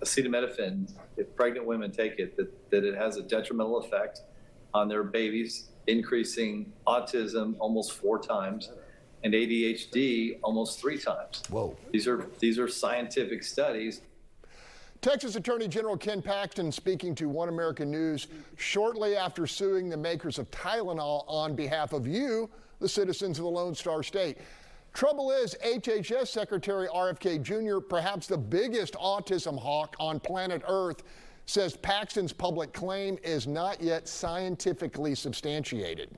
acetaminophen, if pregnant women take it, that it has a detrimental effect on their babies, increasing autism almost 4 times and ADHD almost 3 times. Whoa. These are scientific studies. Texas Attorney General Ken Paxton speaking to One American News shortly after suing the makers of Tylenol on behalf of you, the citizens of the Lone Star State. Trouble is, HHS Secretary RFK Jr., perhaps the biggest autism hawk on planet Earth, says Paxton's public claim is not yet scientifically substantiated.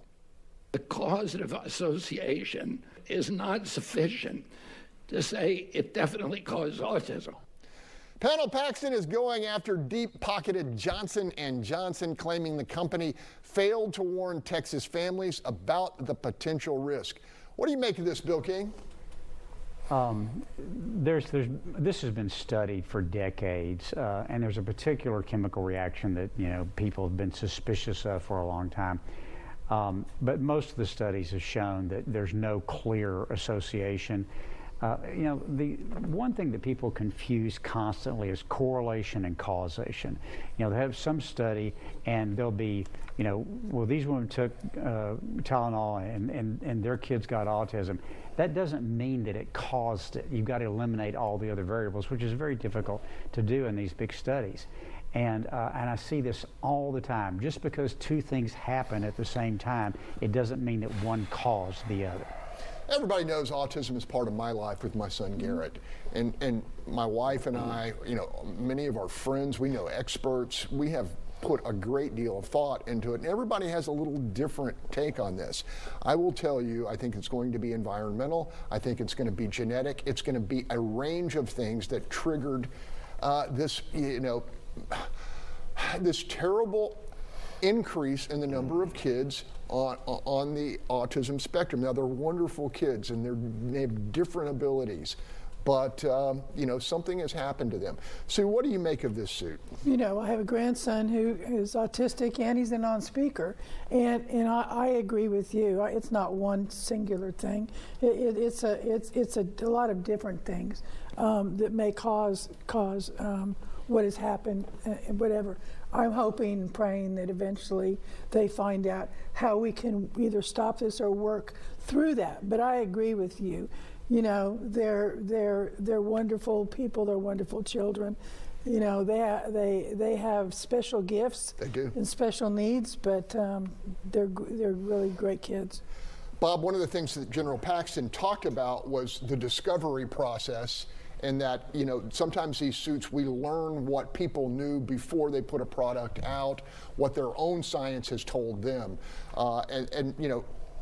The causative association is not sufficient to say it definitely caused autism. Panel Paxton is going after deep-pocketed Johnson & Johnson, claiming the company failed to warn Texas families about the potential risk. What do you make of this, Bill King? This has been studied for decades, and there's a particular chemical reaction that people have been suspicious of for a long time. But most of the studies have shown that there's no clear association. The one thing that people confuse constantly is correlation and causation. They have some study and they'll be, well, these women took Tylenol and their kids got autism. That doesn't mean that it caused it. You've got to eliminate all the other variables, which is very difficult to do in these big studies. And I see this all the time. Just because 2 things happen at the same time, it doesn't mean that one caused the other. Everybody knows autism is part of my life with my son Garrett. And my wife and I, many of our friends, we know experts, we have put a great deal of thought into it, and everybody has a little different take on this. I will tell you, I think it's going to be environmental, I think it's going to be genetic, it's going to be a range of things that triggered this, this terrible increase in the number of kids on the autism spectrum. Now, they're wonderful kids and they have different abilities, but something has happened to them. Sue, what do you make of this suit? I have a grandson who is autistic and he's a non-speaker, and I agree with you. It's not one singular thing. It's a lot of different things that may cause what has happened, whatever. I'm hoping and praying that eventually they find out how we can either stop this or work through that. But I agree with you. They're wonderful people. They're wonderful children. They have special gifts. They do. And special needs, but they're really great kids. Bob, one of the things that General Paxton talked about was the discovery process, and that, sometimes these suits, we learn what people knew before they put a product out, what their own science has told them.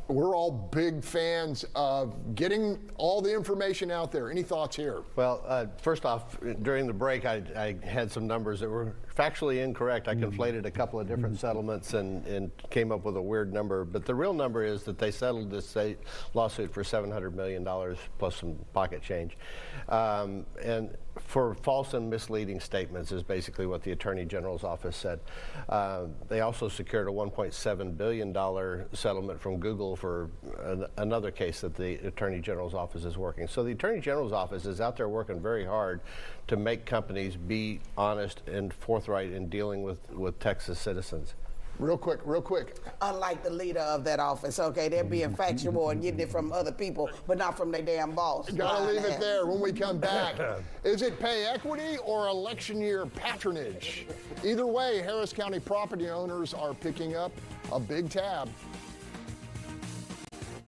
We're all big fans of getting all the information out there. Any thoughts here? Well, first off, during the break, I had some numbers that were factually incorrect. I conflated a couple of different settlements and came up with a weird number. But the real number is that they settled this lawsuit for $700 million plus some pocket change. And for false and misleading statements is basically what the Attorney General's office said. They also secured a $1.7 billion settlement from Google for another case that the Attorney General's office is working. So the Attorney General's office is out there working very hard to make companies be honest and forthright in dealing with Texas citizens. Real quick. Unlike the leader of that office, okay, they're being factual and getting it from other people, but not from their damn boss. Gotta leave it there when we come back. Is it pay equity or election year patronage? Either way, Harris County property owners are picking up a big tab.